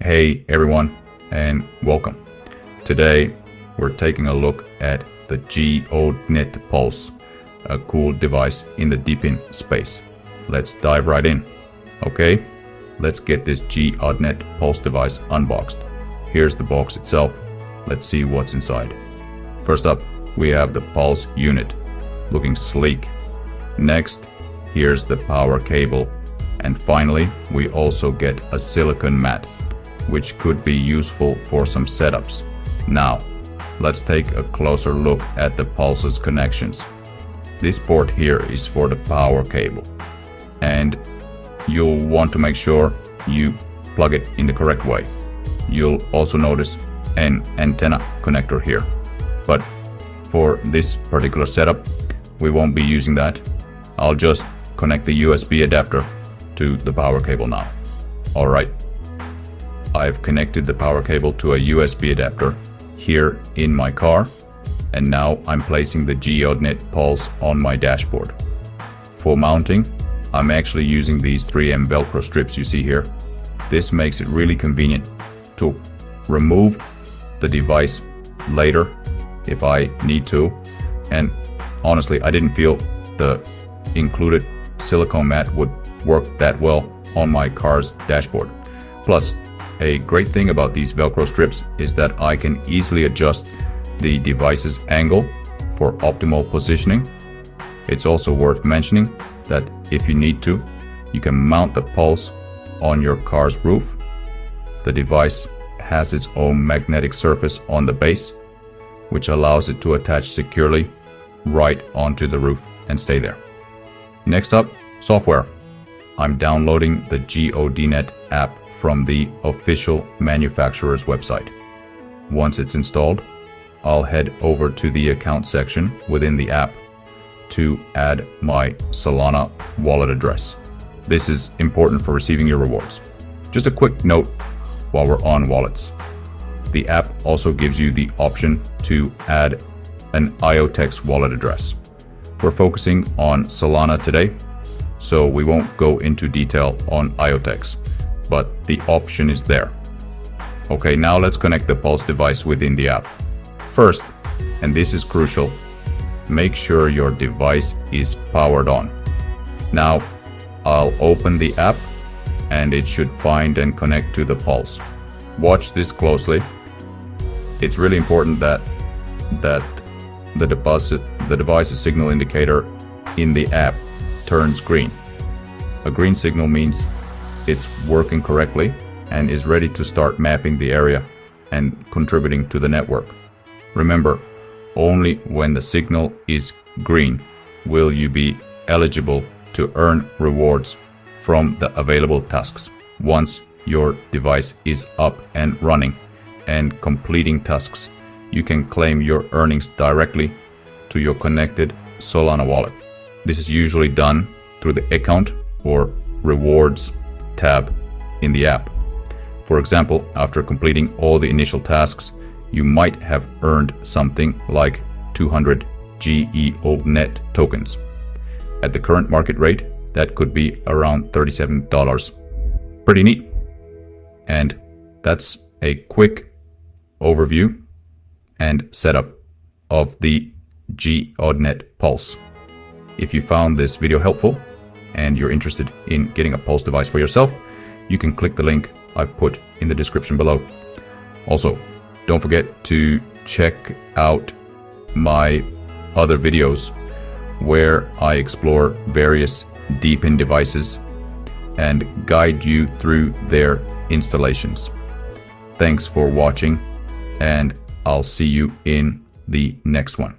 Hey everyone, and welcome. Today we're taking a look at the GEODNET Pulse, a cool device in the DePIN space. Let's dive right in. Okay, let's get this GEODNET Pulse device unboxed. Here's the box itself. Let's see what's inside. First up, we have the Pulse unit, looking sleek. Next, here's the power cable. And finally, we also get a silicone mat, which could be useful for some setups. Now, let's take a closer look at the Pulse's connections. This port here is for the power cable, and you'll want to make sure you plug it in the correct way. You'll also notice an antenna connector here, but for this particular setup, we won't be using that. I'll just connect the USB adapter to the power cable now. Alright, I've connected the power cable to a USB adapter here in my car, and now I'm placing the GEODNET Pulse on my dashboard. For mounting, I'm actually using these 3M Velcro strips you see here. This makes it really convenient to remove the device later if I need to, and honestly, I didn't feel the included silicone mat would work that well on my car's dashboard. Plus, a great thing about these Velcro strips is that I can easily adjust the device's angle for optimal positioning. It's also worth mentioning that if you need to, you can mount the Pulse on your car's roof. The device has its own magnetic surface on the base, which allows it to attach securely right onto the roof and stay there. Next up, software. I'm downloading the GEODNET app from the official manufacturer's website. Once it's installed, I'll head over to the account section within the app to add my Solana wallet address. This is important for receiving your rewards. Just a quick note while we're on wallets. The app also gives you the option to add an IoTeX wallet address. We're focusing on Solana today, so we won't go into detail on IoTeX, but the option is there. Okay, now let's connect the Pulse device within the app. First, and this is crucial, make sure your device is powered on. Now, I'll open the app and it should find and connect to the Pulse. Watch this closely. It's really important that the device's signal indicator in the app turns green. A green signal means it's working correctly and is ready to start mapping the area and contributing to the network. Remember, only when the signal is green will you be eligible to earn rewards from the available tasks. Once your device is up and running and completing tasks, you can claim your earnings directly to your connected Solana wallet. This is usually done through the account or rewards tab in the app. For example, after completing all the initial tasks, you might have earned something like 200 GEODNET tokens. At the current market rate, that could be around $37. Pretty neat. And that's a quick overview and setup of the GEODNET Pulse. If you found this video helpful and you're interested in getting a Pulse device for yourself, you can click the link I've put in the description below. Also, don't forget to check out my other videos where I explore various DePIN devices and guide you through their installations. Thanks for watching, and I'll see you in the next one.